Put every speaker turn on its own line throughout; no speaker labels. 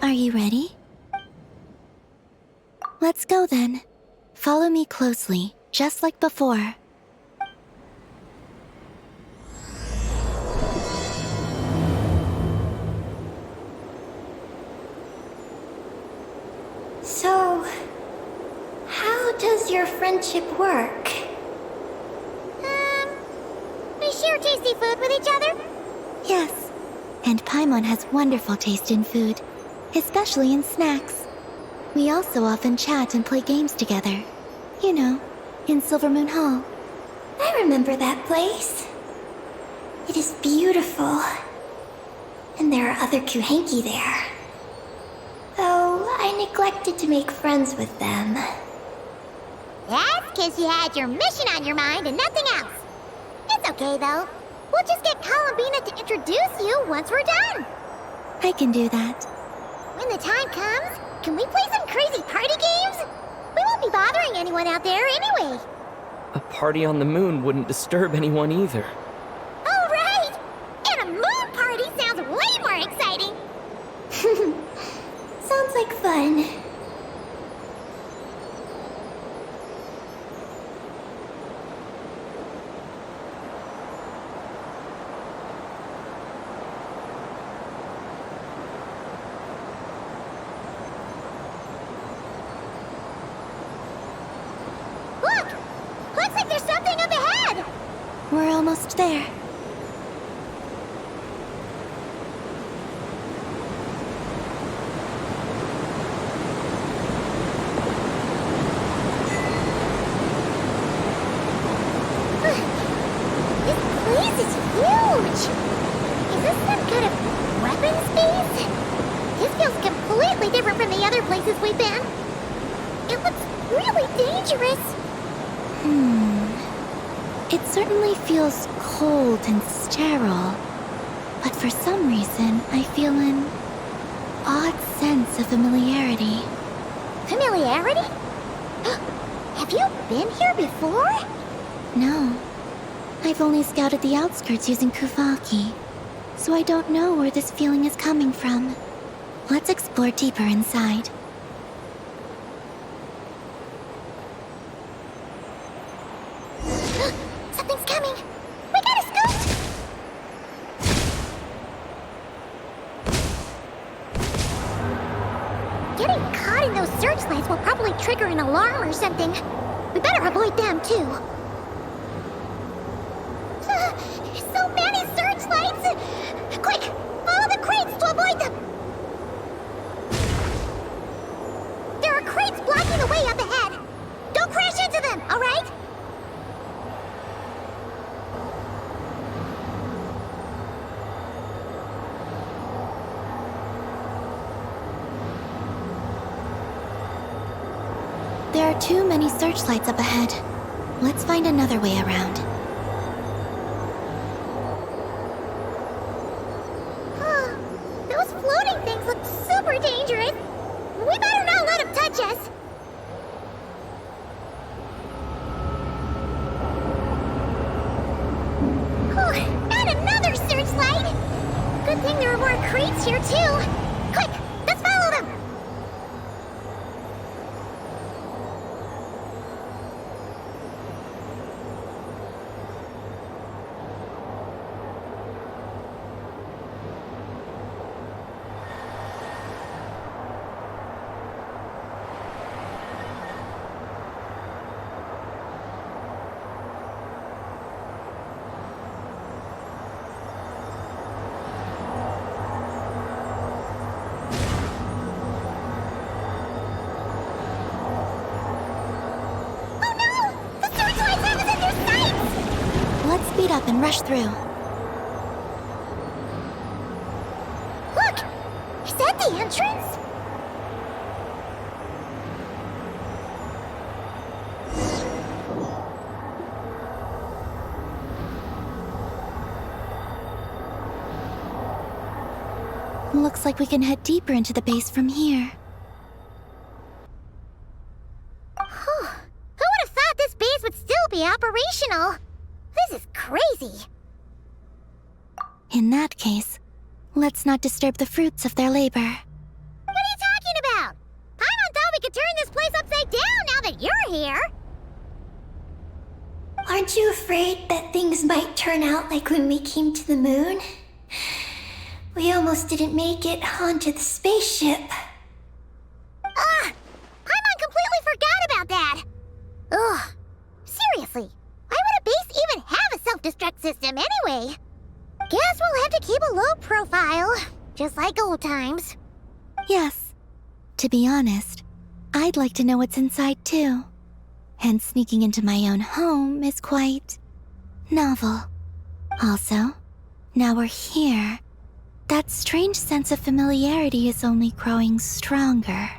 Are you ready? Let's go then. Follow me closely, just like before.
So, how does your friendship work?
We share tasty food with each other?
Yes, and Paimon has wonderful taste in food, especially in snacks. We also often chat and play games together. You know, in Silvermoon Hall.
I remember that place. It is beautiful. And there are other Kuhenki there. Though I neglected to make friends with them.
That's because you had your mission on your mind and nothing else. It's okay, though. We'll just get Columbina to introduce you once we're done.
I can do that.
When the time comes, can we play some crazy party games? We won't be bothering anyone out there anyway.
A party on the moon wouldn't disturb anyone either.
Oh, right! And a moon party sounds way more exciting.
Sounds like fun.
Look! Looks like there's something up ahead!
We're almost there.
This place is huge! Is this some kind of weapons base? This feels completely different from the other places we've been. It looks really dangerous.
It certainly feels cold and sterile. But for some reason, I feel an odd sense of familiarity.
Familiarity? Have you been here before?
No. I've only scouted the outskirts using Kuvaki, so I don't know where this feeling is coming from. Let's explore deeper inside.
Something's coming! We gotta scoot! Getting caught in those searchlights will probably trigger an alarm or something. We better avoid them, too. So many searchlights! Quick! Follow the crates to avoid them! There are crates blocking the way up ahead! Don't crash into them, alright?
There are too many searchlights up ahead. Let's find another way around.
Those floating things look super dangerous. We better not let them touch us. And another searchlight! Good thing there are more crates here, too. Quick, let's follow them! Oh no! The searchlights have us in their sights!
Let's speed up and rush through.
Look! Is that the entrance?
Looks like we can head deeper into the base from here.
Who would have thought this base would still be operational? This is crazy.
In that case, let's not disturb the fruits of their labor.
here.
Aren't you afraid that things might turn out like when we came to the moon? We almost didn't make it onto the spaceship.
Paimon completely forgot about that. Ugh. Seriously, why would a base even have a self-destruct system anyway? Guess we'll have to keep a low profile, just like old times.
Yes. To be honest, I'd like to know what's inside too. And sneaking into my own home is quite novel. Also, now we're here. That strange sense of familiarity is only growing stronger.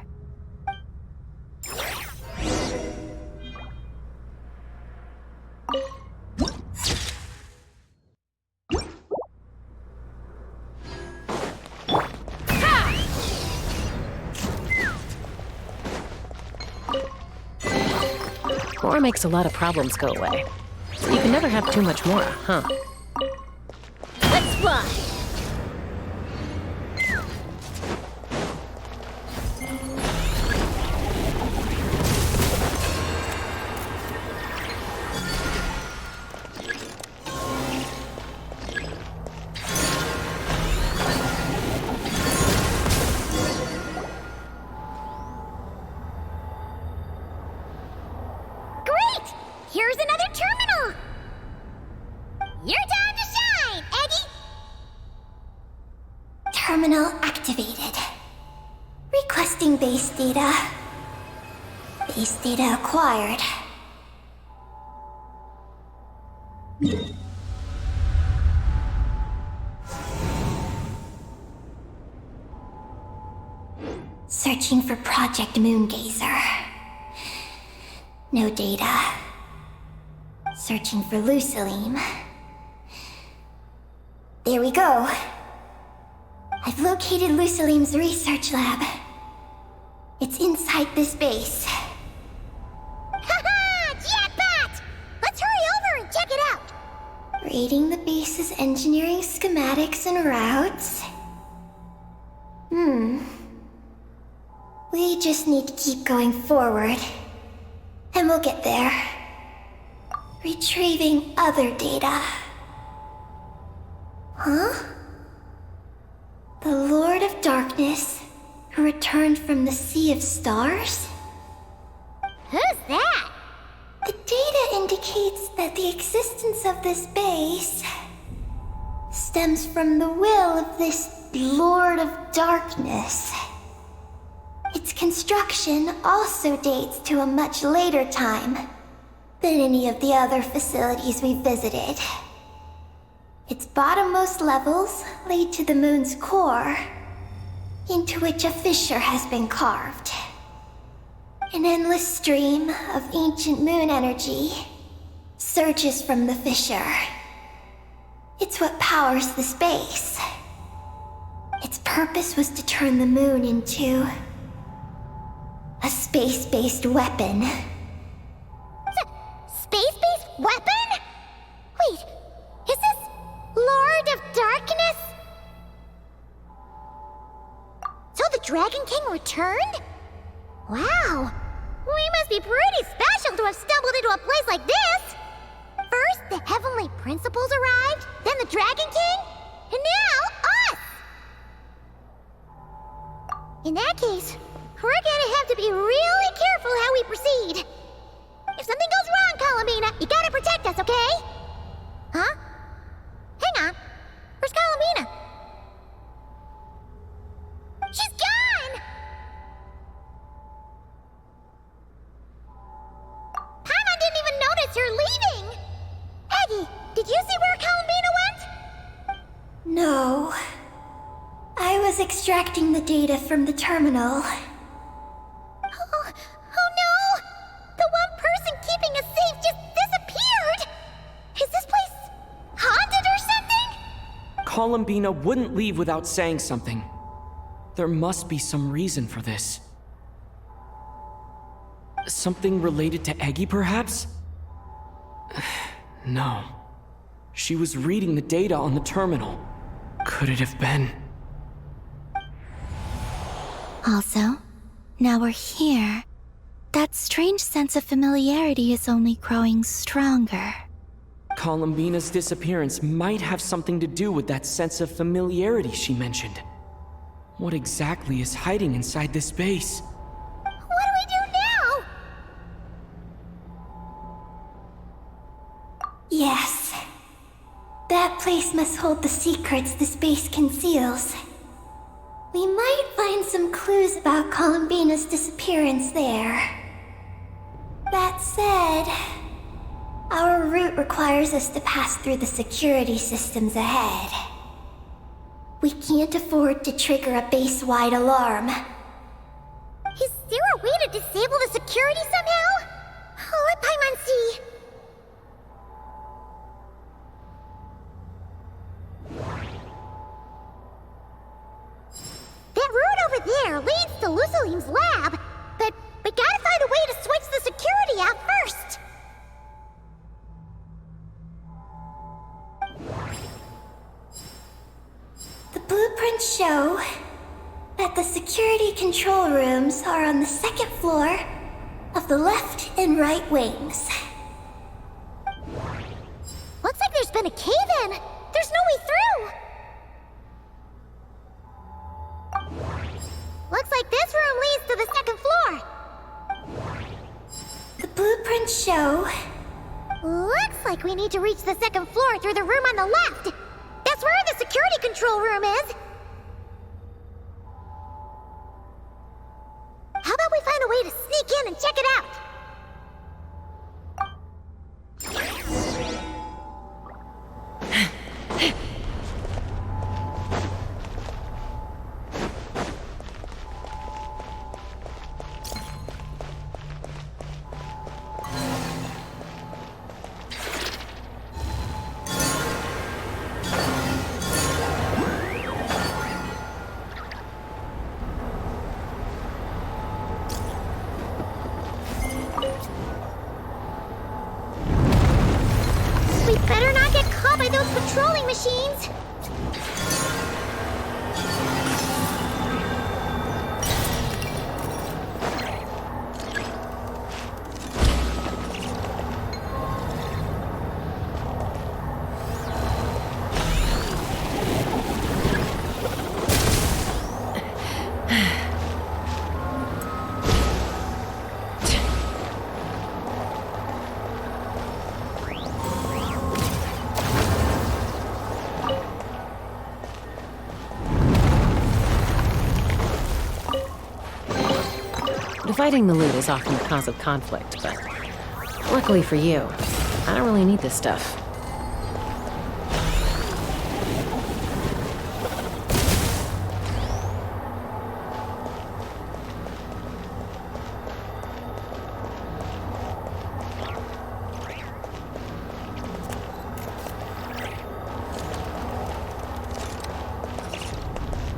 More makes a lot of problems go away. You can never have too much more, huh?
Let's fly! Great! Here's another terminal! Your time to shine, Eggy!
Terminal activated. Requesting base data. Base data acquired. Searching for Project Moongazer. No data. Searching for Lucilim. There we go. I've located Lucilim's research lab. It's inside this base.
Haha! Jackpot! Let's hurry over and check it out!
Rating the base's engineering schematics and routes. We just need to keep going forward. And we'll get there. Retrieving other data. Huh? The Lord of Darkness, who returned from the Sea of Stars?
Who's that?
The data indicates that the existence of this base stems from the will of this Lord of Darkness. Its construction also dates to a much later time than any of the other facilities we visited. Its bottommost levels lead to the moon's core, into which a fissure has been carved. An endless stream of ancient moon energy surges from the fissure. It's what powers the space. Its purpose was to turn the moon into a space-based weapon.
Space-based weapon? Wait, is this Lord of Darkness? So the Dragon King returned? Wow, we must be pretty special to have stumbled into a place like this. First, the Heavenly Principles arrived, then the Dragon King, and now us! In that case, we're gonna have to be really careful how we proceed. If something goes wrong, Columbina, you gotta protect us, okay? Huh? Hang on. Where's Columbina? She's gone! Paimon didn't even notice you're leaving! Aggie, did you see where Columbina went?
No. I was extracting the data from the terminal.
Oh no! The one person keeping us safe just disappeared! Is this place haunted or something?
Columbina wouldn't leave without saying something. There must be some reason for this. Something related to Eggy, perhaps? No. She was reading the data on the terminal. Could it have been?
Also, now we're here. that strange sense of familiarity is only growing stronger.
Columbina's disappearance might have something to do with that sense of familiarity she mentioned. What exactly is hiding inside this base?
What do we do now?
Yes. That place must hold the secrets this base conceals. We might find some clues about Columbina's disappearance there. That said, our route requires us to pass through the security systems ahead. We can't afford to trigger a base-wide alarm.
Is there a way to disable the security somehow? Let Paimon see. That route over there leads to Lucilim's lab, but we gotta find a way to switch the security out first.
The blueprints show that the security control rooms are on the second floor of the left and right wings.
Looks like there's been a cave-in. There's no way through. Looks like this room leads to the second floor.
The blueprints show
Looks like we need to reach the second floor through the room on the left. That's where the security control room is. How about we find a way to sneak in and check it out? We better not get caught by those patrolling machines.
Dividing the loot is often the cause of conflict, but luckily for you, I don't really need this stuff.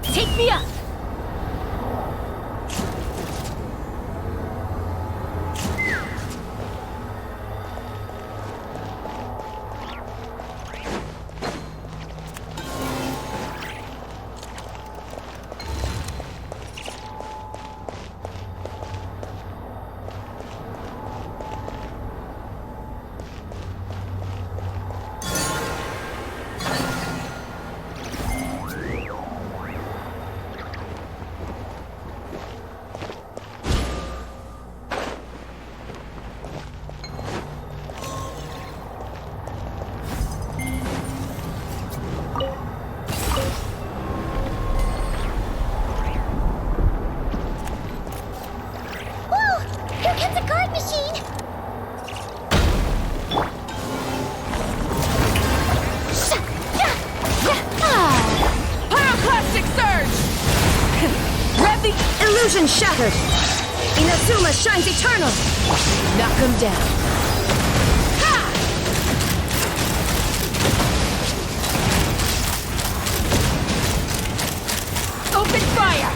Take me up!
Here comes a guard machine!
Pyroclastic surge! Rev the illusion shattered! Inazuma shines eternal! Knock him down. Ha! Open fire!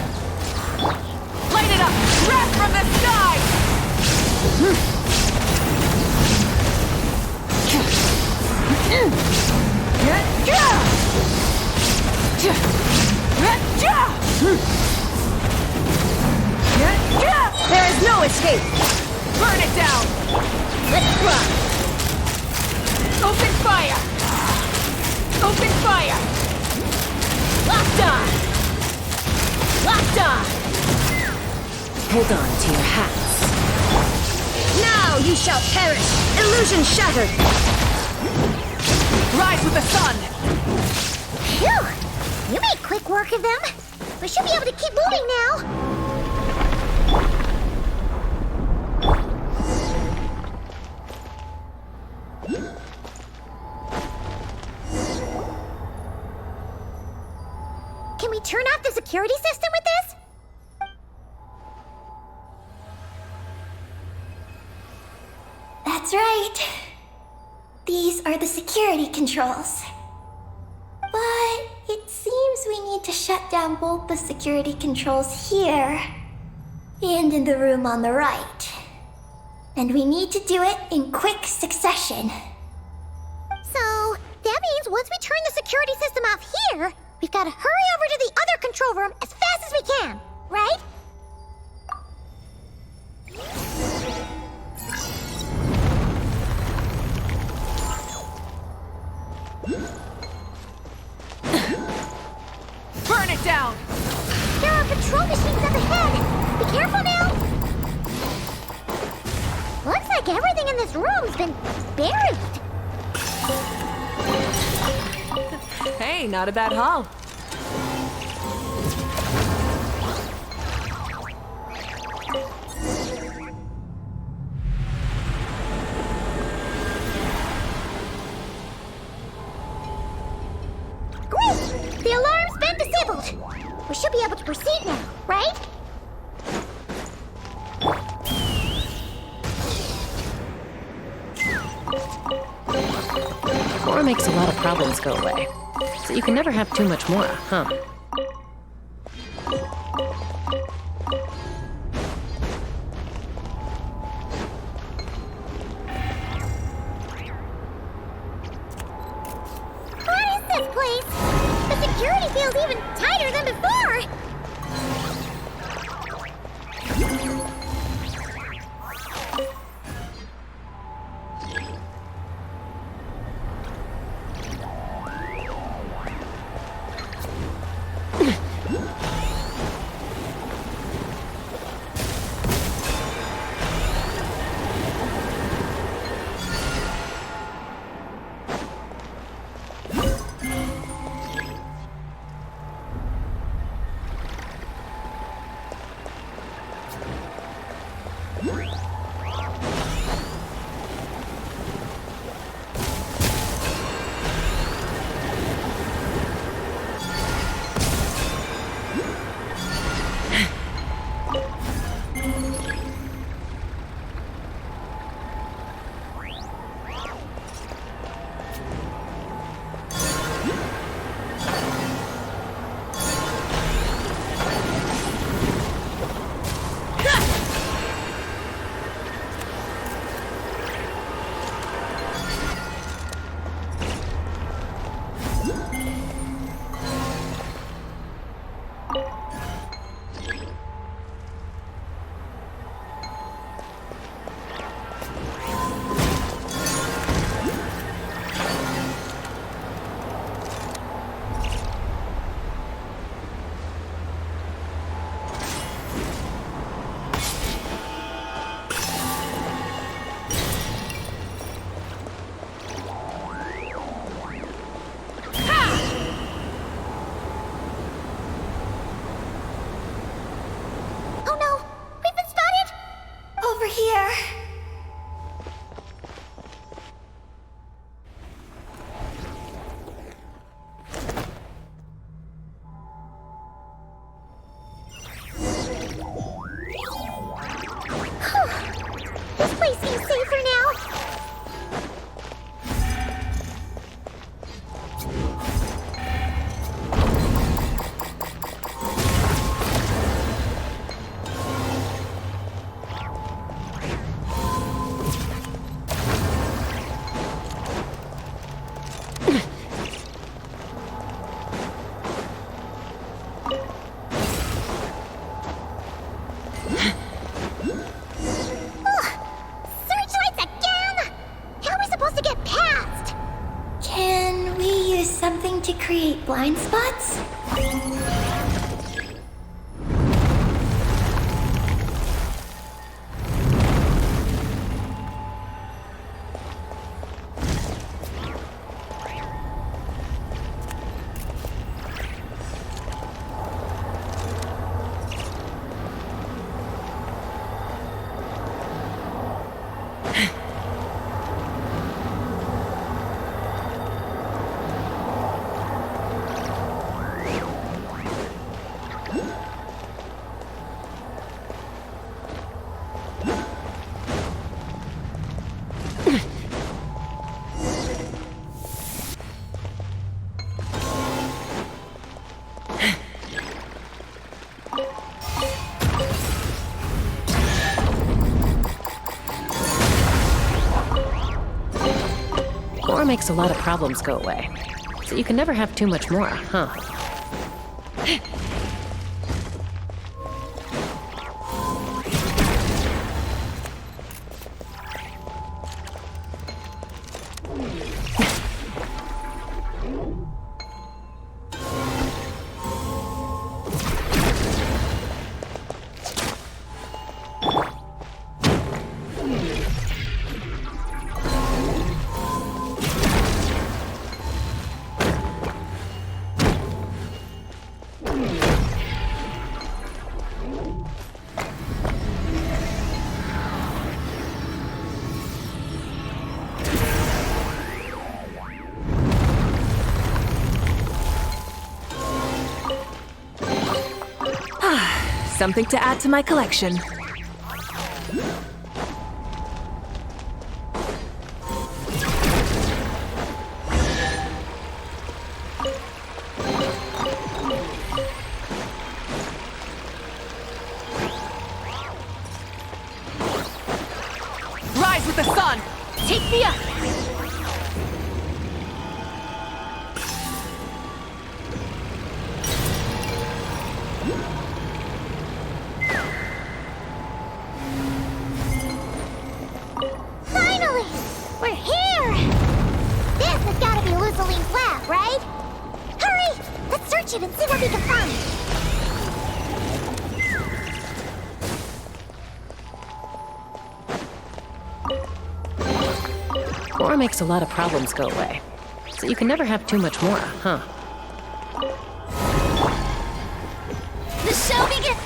Light it up! Wrath from the sky! There is no escape! down! Let's run! Open fire! Open fire! Locked on! Locked on!
Hold on to your hats.
Now you shall perish! Illusion shattered! Rise with the sun!
Phew! You made quick work of them. We should be able to keep moving now. Can we turn off the security system with this?
That's right. These are the security controls. But it seems we need to shut down both the security controls here and in the room on the right. And we need to do it in quick succession.
So, that means once we turn the security system off here, we've got to hurry over to the other control room as fast as we can, right?
Burn it down!
There are patrol machines up ahead! Be careful now! Looks like everything in this room's been buried.
Hey, not a bad haul.
Great! The alarm's been disabled. We should be able to proceed now, right?
More makes a lot of problems go away. So you can never have too much more, huh?
What is this place? The security feels even tighter than before!
blind spots?
More makes a lot of problems go away. So you can never have too much more, huh?
Something to add to my collection. Rise with the sun! Take me up!
Finally! We're here! This has got to be Luciline's lab, right? Hurry! Let's search it and see what we can find.
More makes a lot of problems go away. So you can never have too much more, huh?
The show begins!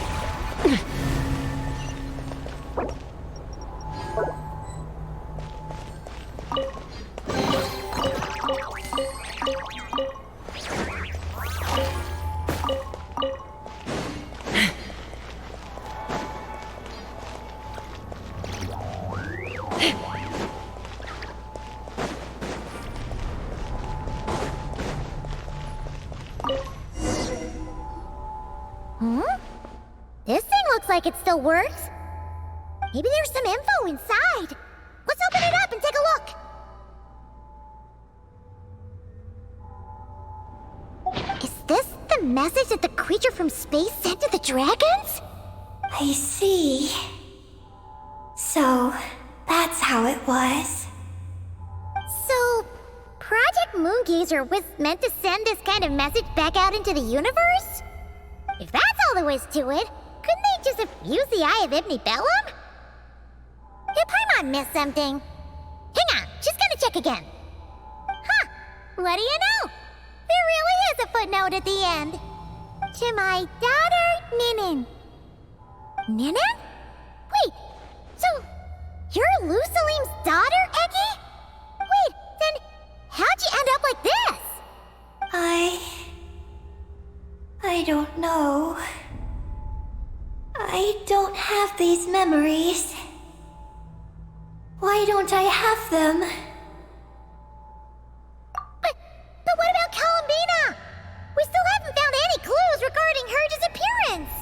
This thing looks like it still works. Maybe there's some info inside. Let's open it up and take a look. Is this the message that the creature from space sent to the dragons?
I see. So, that's how it was.
So, Project Moongazer was meant to send this kind of message back out into the universe? If that's all there was to it, couldn't they just have used the Eye of Ibnibellum? Did Paimon miss something? Hang on, just gonna check again. Huh, what do you know? There really is a footnote at the end. To my daughter, Ninin. Ninin? Wait, so you're Luciline's daughter, Eggy? Wait, then how'd you end up like this?
I don't know. I don't have these memories. Why don't I have them?
But what about Columbina? We still haven't found any clues regarding her disappearance.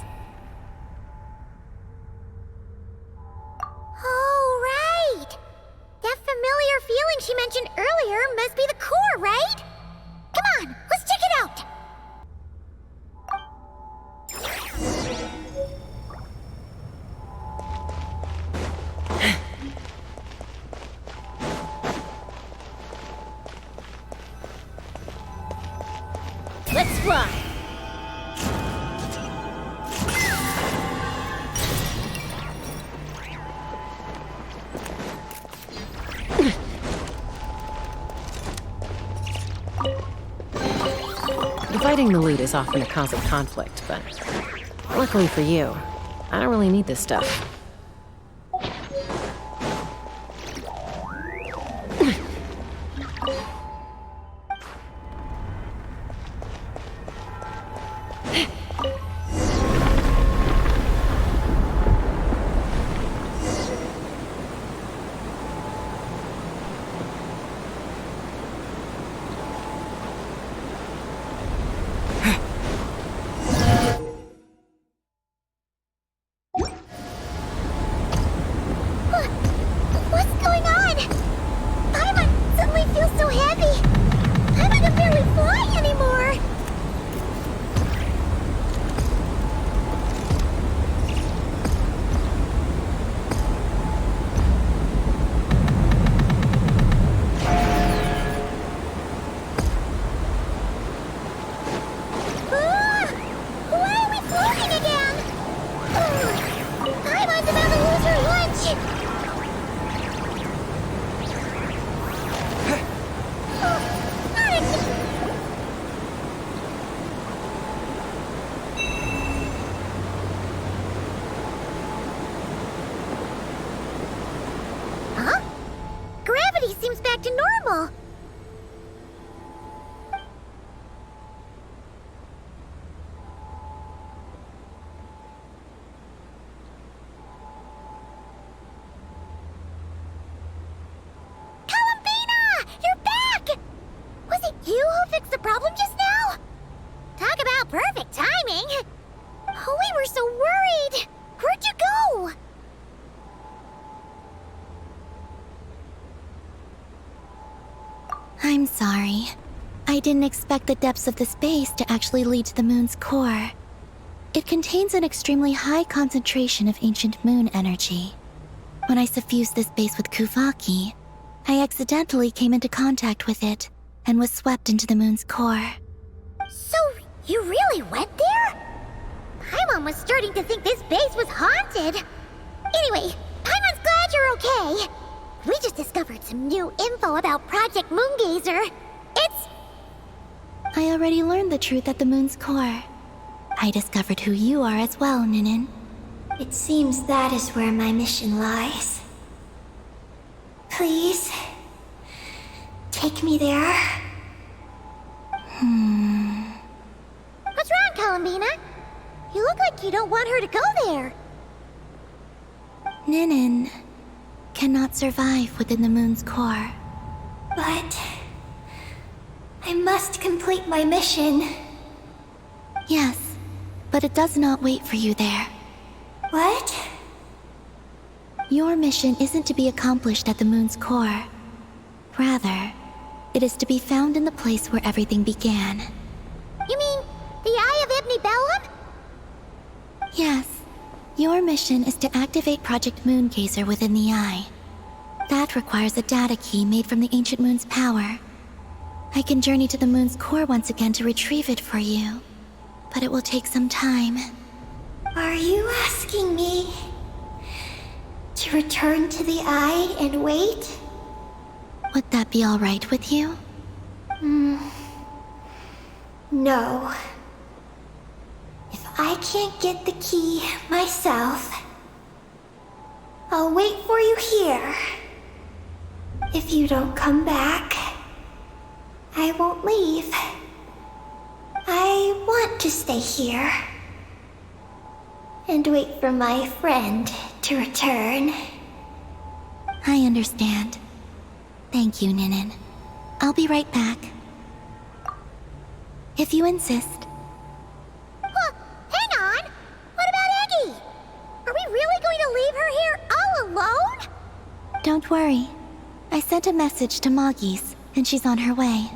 Oh, right. That familiar feeling she mentioned earlier must be the core, right? Come on, let's check it out.
Hiding the loot is often a cause of conflict, but luckily for you, I don't really need this stuff.
What's going on? Paimon suddenly feels so heavy. Paimon can barely fly anymore. Why are we floating again? Paimon's about to lose her lunch. Huh? Gravity seems back to normal. Columbina! You're back! Was it you who fixed the problem just now? Talk about perfect timing! Oh, we were so worried! Where'd you go?
I'm sorry. I didn't expect the depths of the space to actually lead to the moon's core. It contains an extremely high concentration of ancient moon energy. When I suffused this base with Kuvaki, I accidentally came into contact with it and was swept into the moon's core.
So, you really went there? Paimon was starting to think this base was haunted. Anyway, Paimon's glad you're okay. We just discovered some new info about Project Moongazer. It's...
I already learned the truth at the moon's core. I discovered who you are as well, Ninin.
It seems that is where my mission lies. Please, take me there.
What's wrong, Columbina? You look like you don't want her to go there.
Ninin cannot survive within the moon's core.
But I must complete my mission.
Yes, but it does not wait for you there.
What?
Your mission isn't to be accomplished at the moon's core. Rather, it is to be found in the place where everything began.
You mean the Eye of Ibn Bellum?
Yes, your mission is to activate Project Moongazer within the Eye. That requires a data key made from the ancient moon's power. I can journey to the moon's core once again to retrieve it for you, but it will take some time.
Are you asking me to return to the Eye and wait?
Would that be all right with you?
No. If I can't get the key myself, I'll wait for you here. If you don't come back, I won't leave. I want to stay here and wait for my friend to return.
I understand. Thank you, Ninin. I'll be right back. If you insist.
Well, hang on. What about Eggy? Are we really going to leave her here all alone?
Don't worry. I sent a message to Moggy's, and she's on her way.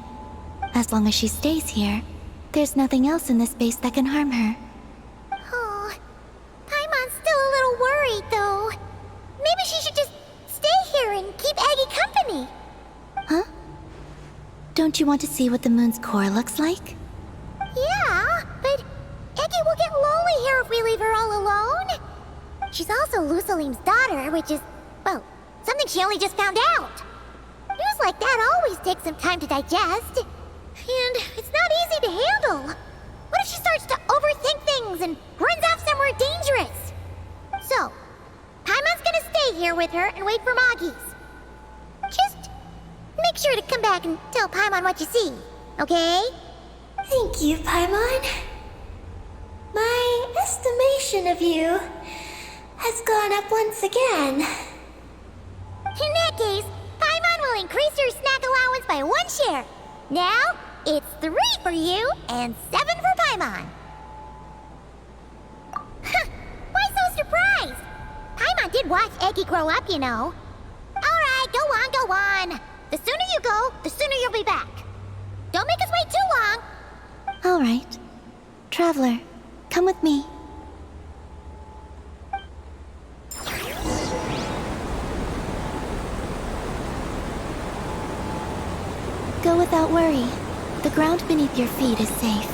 As long as she stays here, there's nothing else in this space that can harm her.
Oh, Paimon's still a little worried, though. Maybe she should just stay here and keep Eggy company.
Huh? Don't you want to see what the moon's core looks like?
Yeah, but Eggy will get lonely here if we leave her all alone. She's also Lusalim's daughter, which is, well, something she only just found out. News like that always takes some time to digest. And it's not easy to handle. overthink things and runs off somewhere dangerous. So, Paimon's gonna stay here with her and wait for Moggies. Just make sure to come back and tell Paimon what you see, okay?
Thank you, Paimon. My estimation of you has gone up once again.
In that case, Paimon will increase your snack allowance by 1 share. Now, it's 3 for you and 7 for Paimon. Why so surprised? Paimon did watch Eggy grow up, you know. Alright, go on, go on. The sooner you go, the sooner you'll be back. Don't make us wait too long.
All right. Traveler, come with me. Go without worry. The ground beneath your feet is safe.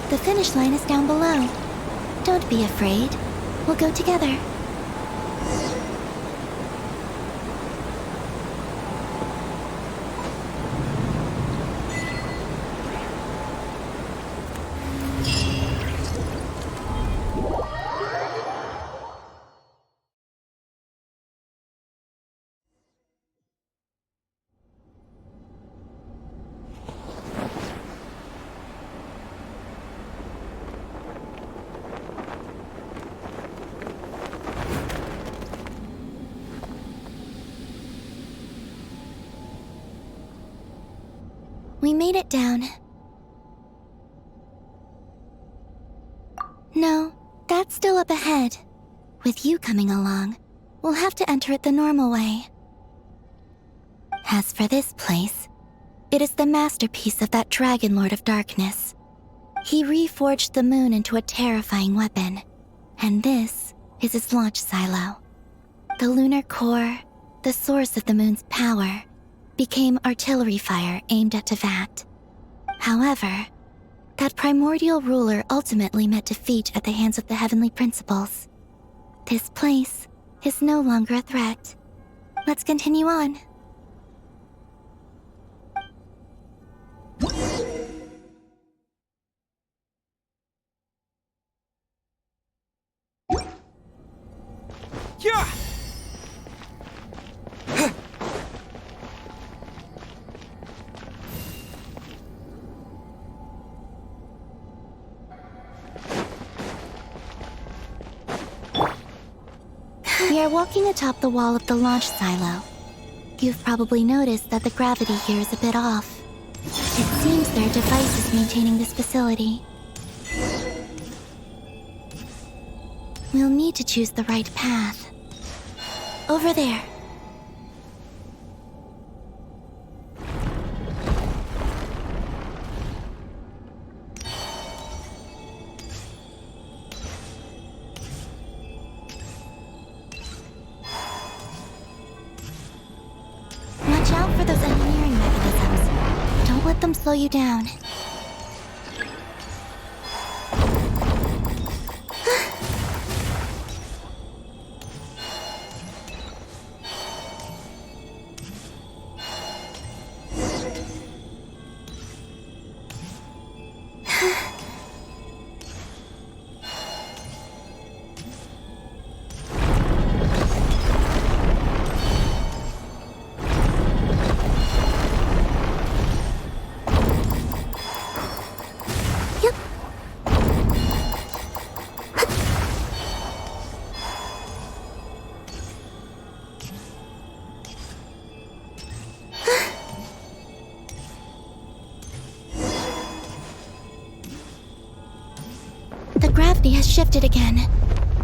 The finish line is down below. Don't be afraid. We'll go together. We made it down. No, that's still up ahead. With you coming along, we'll have to enter it the normal way. As for this place, it is the masterpiece of that Dragon Lord of Darkness. He reforged the moon into a terrifying weapon, and this is his launch silo. The lunar core, the source of the moon's power, became artillery fire aimed at Teyvat. However, that primordial ruler ultimately met defeat at the hands of the heavenly principles. This place is no longer a threat. Let's continue on.
Yeah!
We are walking atop the wall of the launch silo. You've probably noticed that the gravity here is a bit off. It seems there are devices maintaining this facility. We'll need to choose the right path. Over there. Watch out for those engineering mechanisms. Don't let them slow you down. The gravity has shifted again.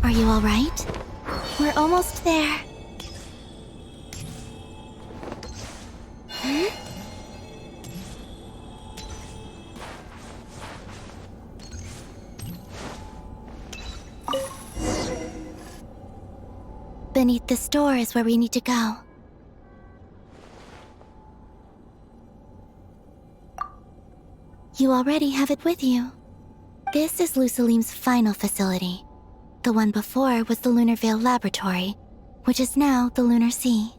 Are you all right? We're almost there. Beneath this door is where we need to go. You already have it with you. This is Lusalim's final facility. The one before was the Lunar Veil Laboratory, which is now the Lunar Sea.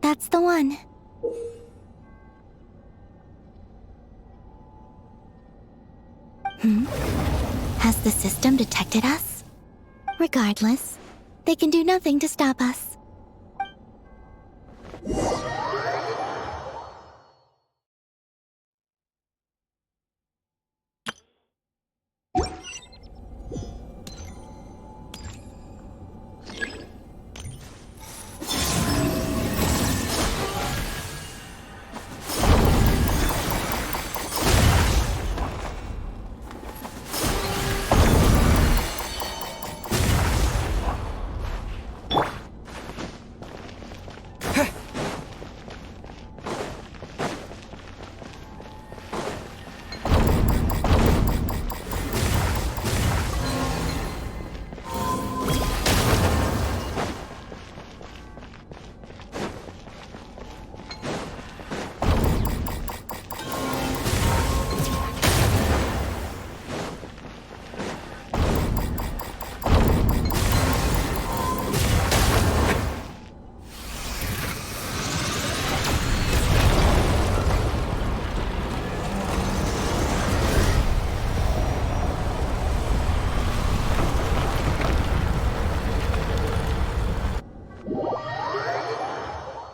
That's the one. Has the system detected us? Regardless, they can do nothing to stop us.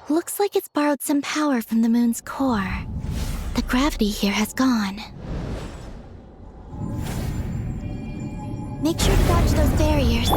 Looks like it's borrowed some power from the moon's core. The gravity here has gone. Make sure to dodge those barriers.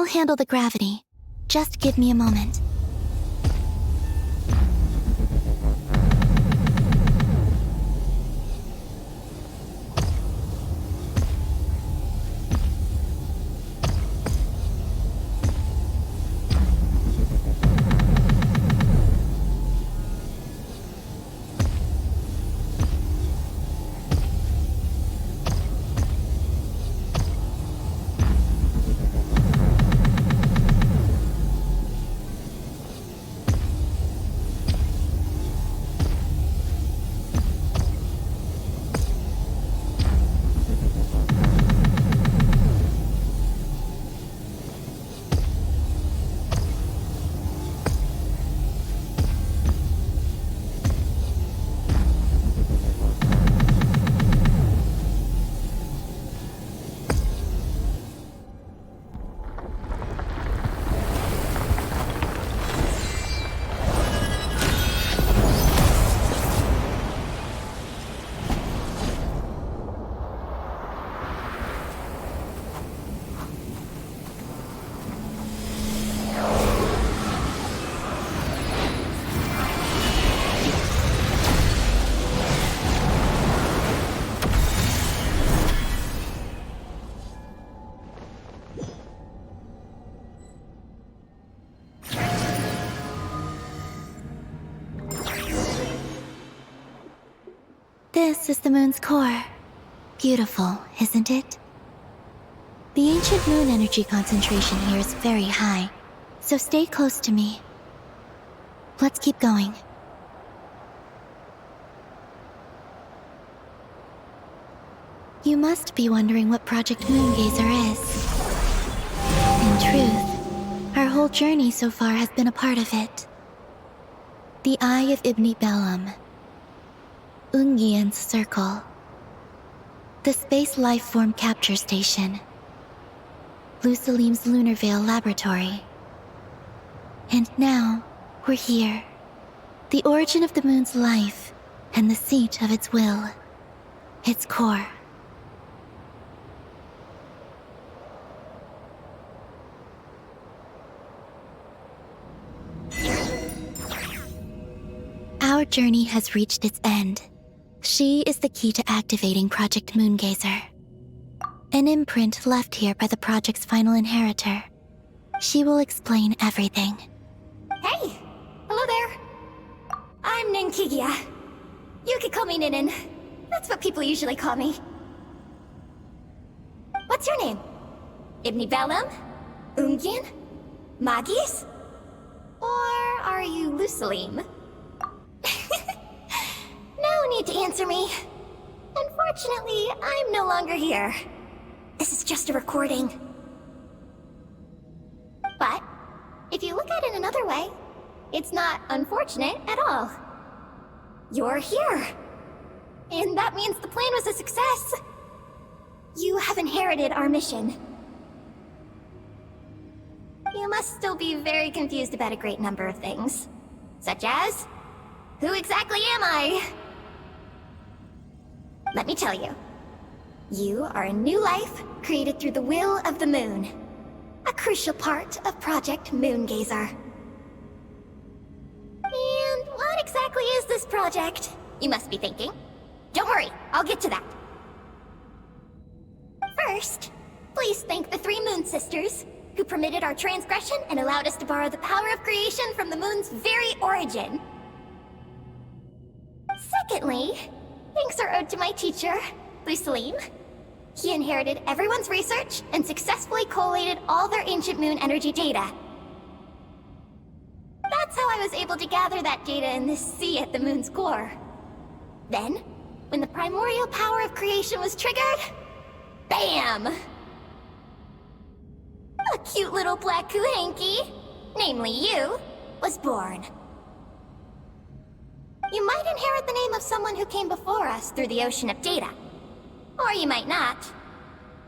handle the gravity. Just give me a moment. This is the moon's core. Beautiful, isn't it? The ancient moon energy concentration here is very high, so stay close to me. Let's keep going. You must be wondering what Project Moongazer is. In truth, our whole journey so far has been a part of it. The Eye of Ibni Bellum. Ungian's Circle. The Space Lifeform Capture Station. Lusalim's Lunar Veil Laboratory. And now, we're here. The origin of the moon's life, and the seat of its will. Its core. Our journey has reached its end. She is the key to activating Project Moongazer. An imprint left here by the project's final inheritor. She will explain everything.
Hey! Hello there! I'm Ninkigia. You could call me Ninin. That's what people usually call me. What's your name? Ibni Bellum? Ungian? Magis? Or are you Lusalim? No need to answer me. Unfortunately, I'm no longer here. This is just a recording. But, if you look at it another way, it's not unfortunate at all. You're here. And that means the plan was a success. You have inherited our mission. You must still be very confused about a great number of things. Such as, who exactly am I? Let me tell you. You are a new life created through the will of the moon. A crucial part of Project Moongazer. And what exactly is this project? You must be thinking. Don't worry, I'll get to that. First, please thank the 3 Moon Sisters, who permitted our transgression and allowed us to borrow the power of creation from the moon's very origin. Secondly, thanks are owed to my teacher, Lusalim. He inherited everyone's research and successfully collated all their ancient moon energy data. That's how I was able to gather that data in this sea at the moon's core. Then, when the primordial power of creation was triggered, BAM! A cute little black kuhanky, namely you, was born. You might inherit the name of someone who came before us through the ocean of data. Or you might not.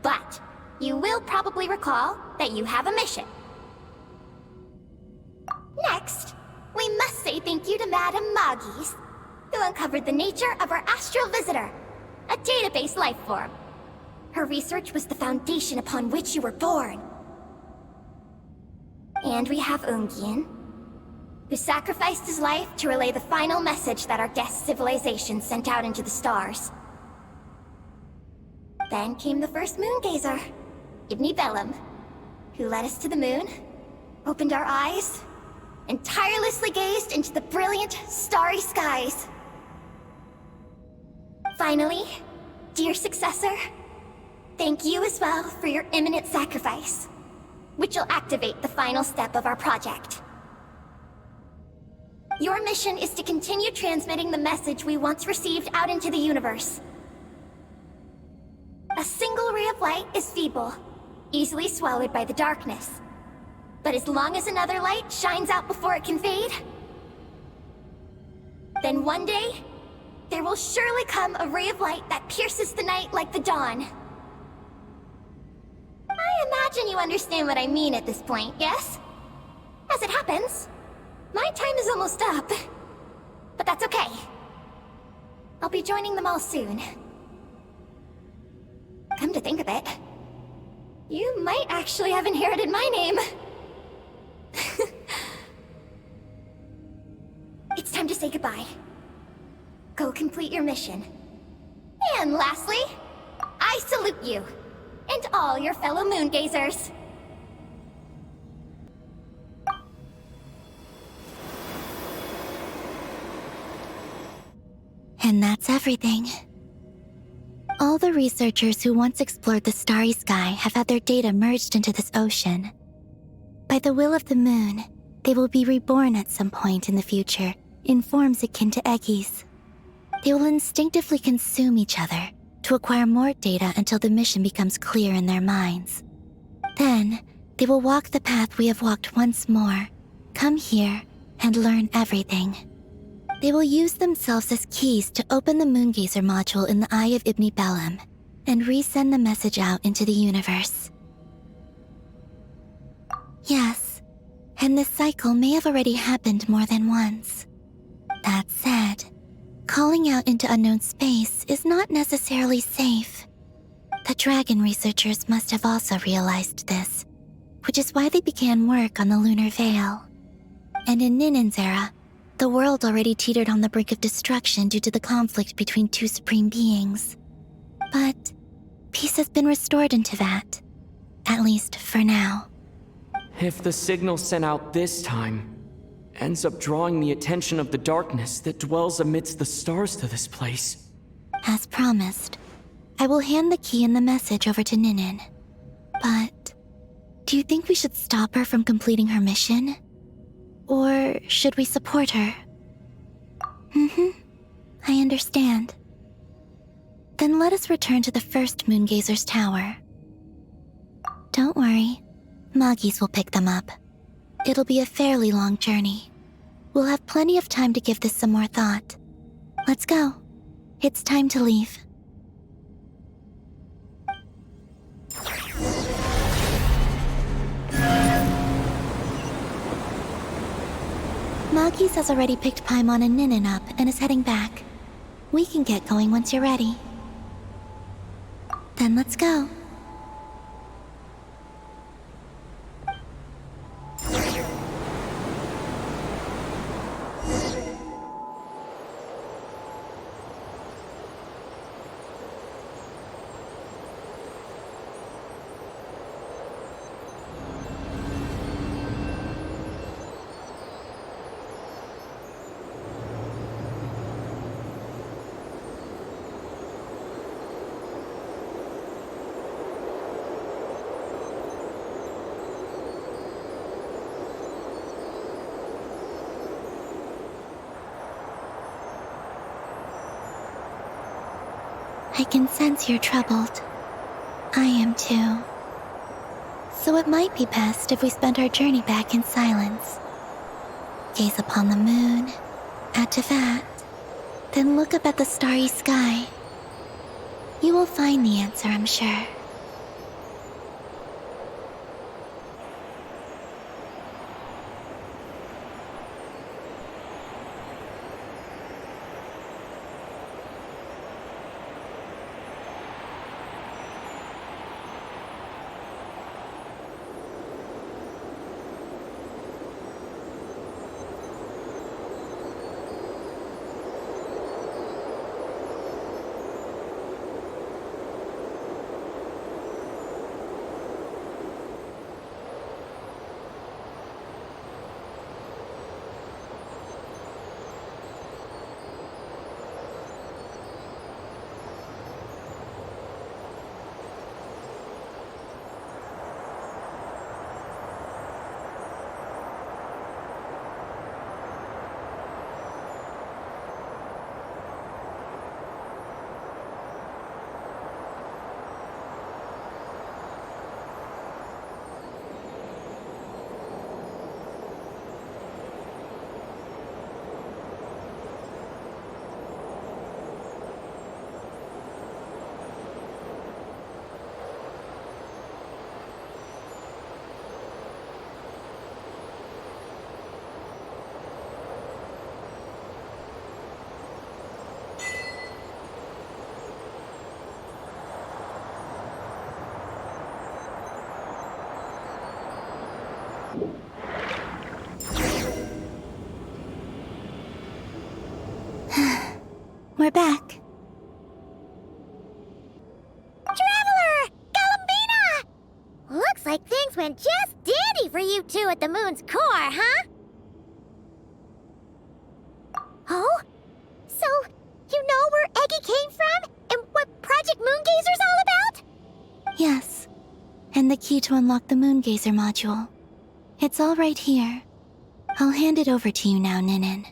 But you will probably recall that you have a mission. Next, we must say thank you to Madame Magis, who uncovered the nature of our astral visitor, a database life form. Her research was the foundation upon which you were born. And we have Ungien, who sacrificed his life to relay the final message that our guest civilization sent out into the stars. Then came the first Moongazer, Ibni Bellum, who led us to the moon, opened our eyes, and tirelessly gazed into the brilliant, starry skies. Finally, dear successor, thank you as well for your imminent sacrifice, which will activate the final step of our project. Your mission is to continue transmitting the message we once received out into the universe. A single ray of light is feeble, easily swallowed by the darkness. But as long as another light shines out before it can fade, then one day, there will surely come a ray of light that pierces the night like the dawn. I imagine you understand what I mean at this point, yes? As it happens, my time is almost up. But that's okay. I'll be joining them all soon. Come to think of it, you might actually have inherited my name. It's time to say goodbye. Go complete your mission. And lastly, I salute you, and all your fellow Moongazers.
And that's everything. All the researchers who once explored the starry sky have had their data merged into this ocean. By the will of the moon, they will be reborn at some point in the future in forms akin to eggies. They will instinctively consume each other to acquire more data until the mission becomes clear in their minds. Then, they will walk the path we have walked once more, come here, and learn everything. They will use themselves as keys to open the Moongazer module in the Eye of Ibni Bellum and resend the message out into the universe. Yes, and this cycle may have already happened more than once. That said, calling out into unknown space is not necessarily safe. The dragon researchers must have also realized this, which is why they began work on the lunar veil. And in Ninen's era, the world already teetered on the brink of destruction due to the conflict between two supreme beings. But peace has been restored in Teyvat, at least for now.
If the signal sent out this time ends up drawing the attention of the darkness that dwells amidst the stars to this place.
As promised, I will hand the key and the message over to Ninen. But do you think we should stop her from completing her mission? Or should we support her? I understand. Then let us return to the first Moongazer's tower. Don't worry, Moggies will pick them up. It'll be a fairly long journey. We'll have plenty of time to give this some more thought. Let's go. It's time to leave. Moggies has already picked Paimon and Ninen up and is heading back. We can get going once you're ready. Then let's go. I can sense you're troubled. I am too. So it might be best if we spent our journey back in silence. Gaze upon the moon, at Teyvat, then look up at the starry sky. You will find the answer, I'm sure. We're back.
Traveler! Galambina! Looks like things went just dandy for you two at the moon's core, huh? Oh? So, you know where Eggy came from? And what Project Moongazer's all about?
Yes. And the key to unlock the Moongazer module. It's all right here. I'll hand it over to you now, Ninin.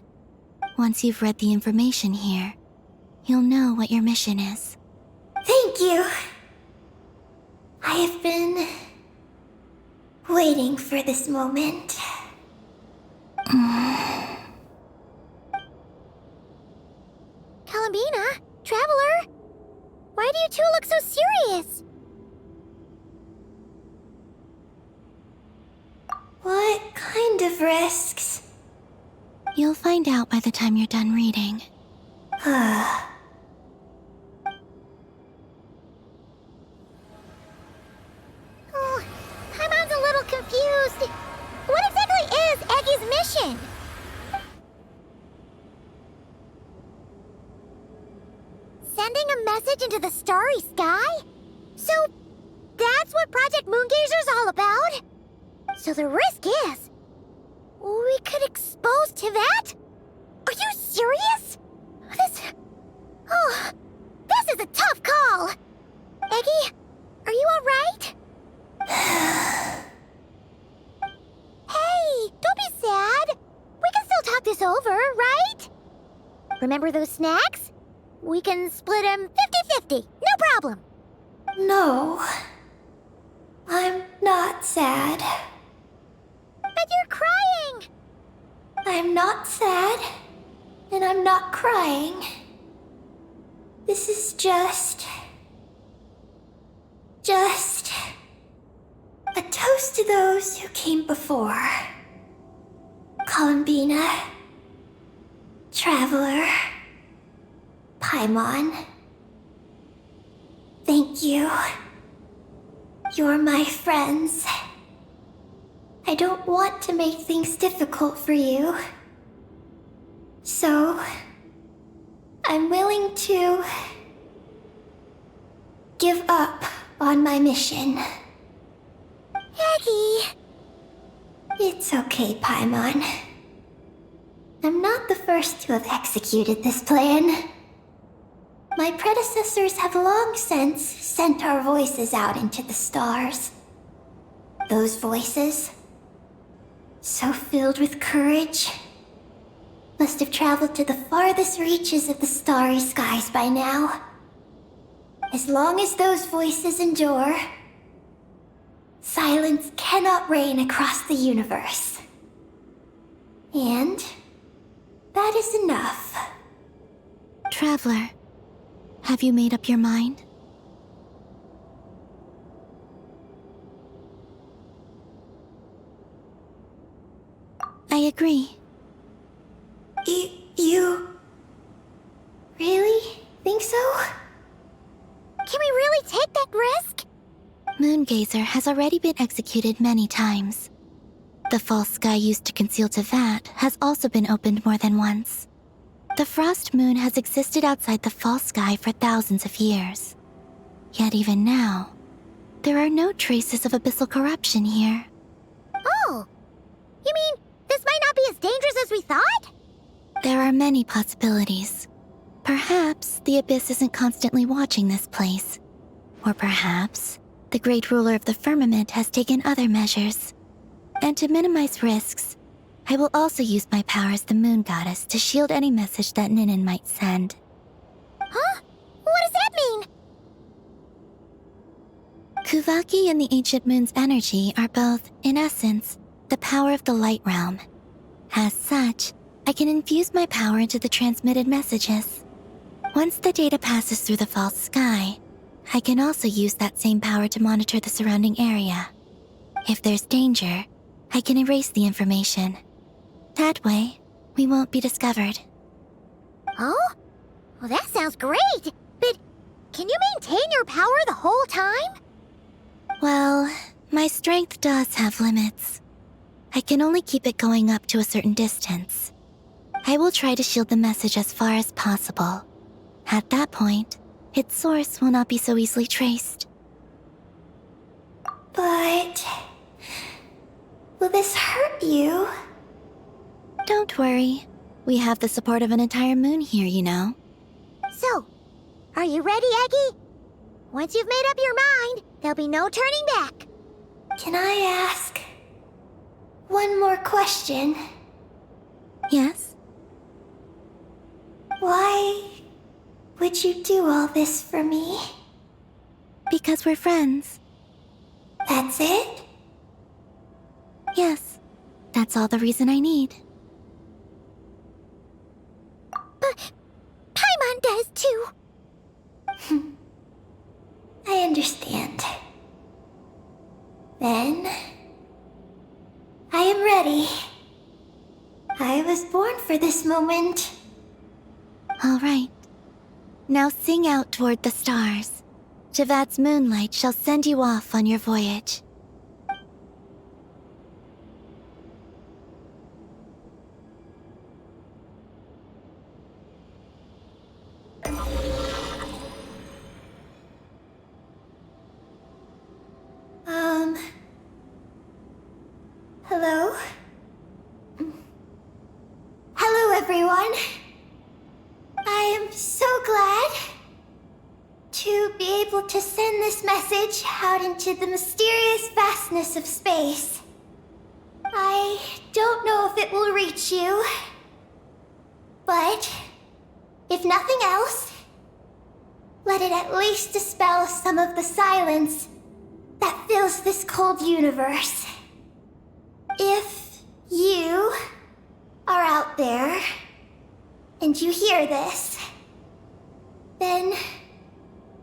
Once you've read the information here, you'll know what your mission is.
Thank you. I have been waiting for this moment.
Galambina? Traveler? Why do you two look so serious?
What kind of risks?
You'll find out by the time you're done reading.
Oh, Paimon's a little confused. What exactly is Eggy's mission? Sending a message into the starry sky? So, that's what Project Moongazer's all about? So the risk is, we could expose Teyvat? Are you serious? This is a tough call. Eggy, are you alright? Hey, don't be sad. We can still talk this over, right? Remember those snacks? We can split them 50-50, no problem.
No. I'm not sad.
But you're crying.
I'm not sad. And I'm not crying. This is just a toast to those who came before. Galambina, Traveler, Paimon. Thank you. You're my friends. I don't want to make things difficult for you. So, I'm willing to give up on my mission.
Eggy.
It's okay, Paimon. I'm not the first to have executed this plan. My predecessors have long since sent our voices out into the stars. Those voices, so filled with courage, must have traveled to the farthest reaches of the starry skies by now. As long as those voices endure, silence cannot reign across the universe. And that is enough.
Traveler, have you made up your mind? I agree.
You really think so?
Can we really take that risk?
Moongazer has already been executed many times. The false sky used to conceal Teyvat has also been opened more than once. The frost moon has existed outside the false sky for thousands of years. Yet even now, there are no traces of abyssal corruption here.
Oh, you mean this might not be as dangerous as we thought?
There are many possibilities. Perhaps the Abyss isn't constantly watching this place. Or perhaps the Great Ruler of the Firmament has taken other measures. And to minimize risks, I will also use my power as the Moon Goddess to shield any message that Ninin might send.
Huh? What does that mean?
Kuvaki and the Ancient Moon's energy are both, in essence, the power of the Light Realm. As such, I can infuse my power into the transmitted messages. Once the data passes through the false sky, I can also use that same power to monitor the surrounding area. If there's danger, I can erase the information. That way, we won't be discovered.
Oh? Well, that sounds great. But can you maintain your power the whole time?
Well, my strength does have limits. I can only keep it going up to a certain distance. I will try to shield the message as far as possible. At that point, its source will not be so easily traced.
But... will this hurt you?
Don't worry. We have the support of an entire moon here, you know.
So, are you ready, Eggy? Once you've made up your mind, there'll be no turning back.
Can I ask one more question?
Yes?
Why would you do all this for me?
Because we're friends.
That's it?
Yes. That's all the reason I need.
But Paimon does too.
I understand. Then... I am ready. I was born for this moment.
All right. Now sing out toward the stars. Teyvat's moonlight shall send you off on your voyage.
Hello? Hello, everyone. I am so glad to be able to send this message out into the mysterious vastness of space. I don't know if it will reach you, but if nothing else, let it at least dispel some of the silence that fills this cold universe. If you are out there and you hear this, then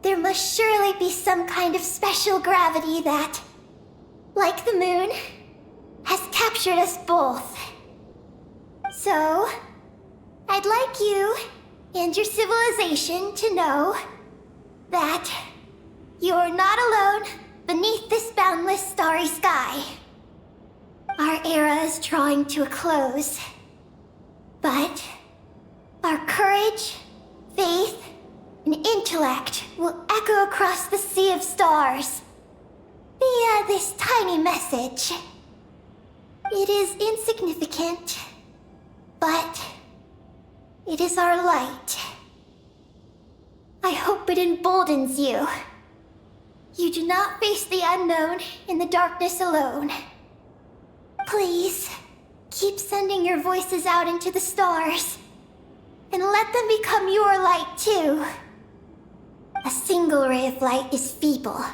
there must surely be some kind of special gravity that, like the moon, has captured us both. So, I'd like you and your civilization to know that you're not alone beneath this boundless starry sky. Our era is drawing to a close, but our courage, faith, and intellect will echo across the sea of stars via this tiny message. It is insignificant, but it is our light. I hope it emboldens you. You do not face the unknown in the darkness alone. Please, keep sending your voices out into the stars, and let them become your light too. A single ray of light is feeble,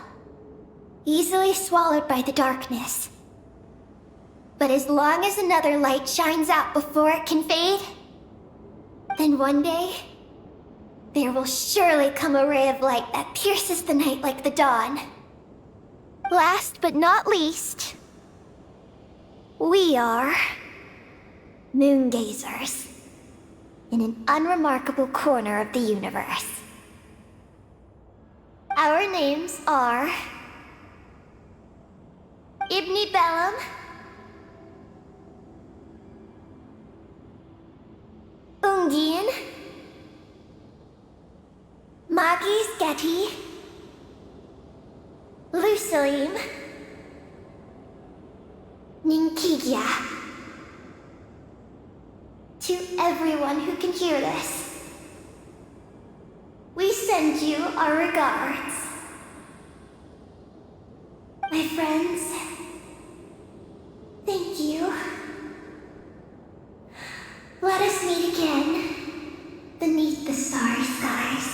easily swallowed by the darkness. But as long as another light shines out before it can fade, then one day, there will surely come a ray of light that pierces the night like the dawn. Last but not least, we are Moongazers in an unremarkable corner of the universe. Our names are Ibni Bellum, Ungien, Magis Getty, Lucilim, Ninkigia. To everyone who can hear this, we send you our regards. My friends, thank you. Let us meet again beneath the starry skies.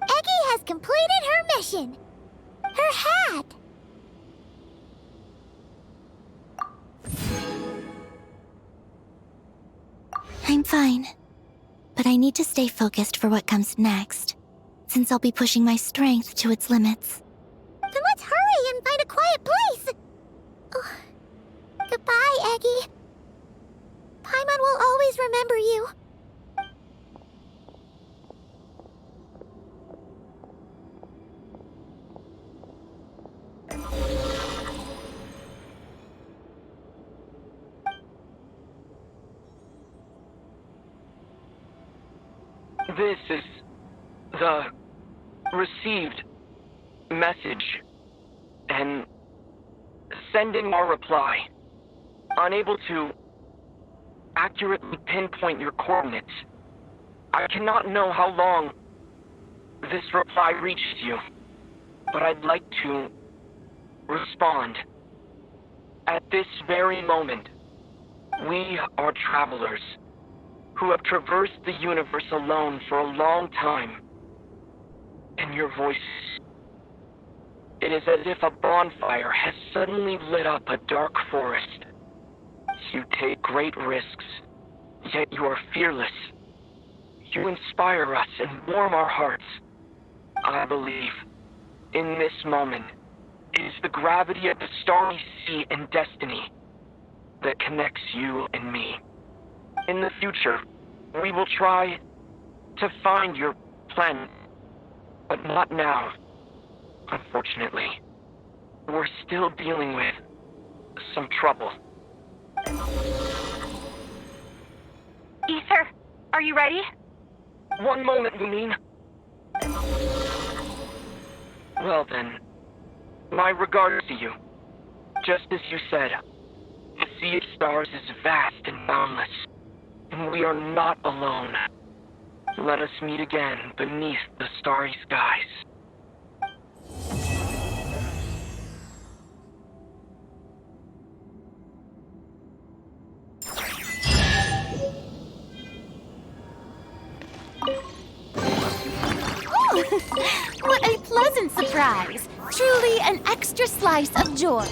Eggy has completed her mission. Her hat.
I'm fine. But I need to stay focused for what comes next, since I'll be pushing my strength to its limits.
Then let's hurry and find a quiet place. Oh. Goodbye, Eggy. Paimon will always remember you.
This is the received message, and sending our reply. Unable to accurately pinpoint your coordinates. I cannot know how long this reply reaches you, but I'd like to respond. At this very moment, we are travelers who have traversed the universe alone for a long time. And your voice, it is as if a bonfire has suddenly lit up a dark forest. You take great risks, yet you are fearless. You inspire us and warm our hearts. I believe, in this moment, it is the gravity of the starry sea and destiny that connects you and me. In the future, we will try to find your planet, but not now, unfortunately. We're still dealing with some trouble.
Ether, are you ready?
One moment, Lumine. Well then, my regards to you. Just as you said, the sea of stars is vast and boundless, and we are not alone. Let us meet again beneath the starry skies.
What a pleasant surprise! Truly an extra slice of joy.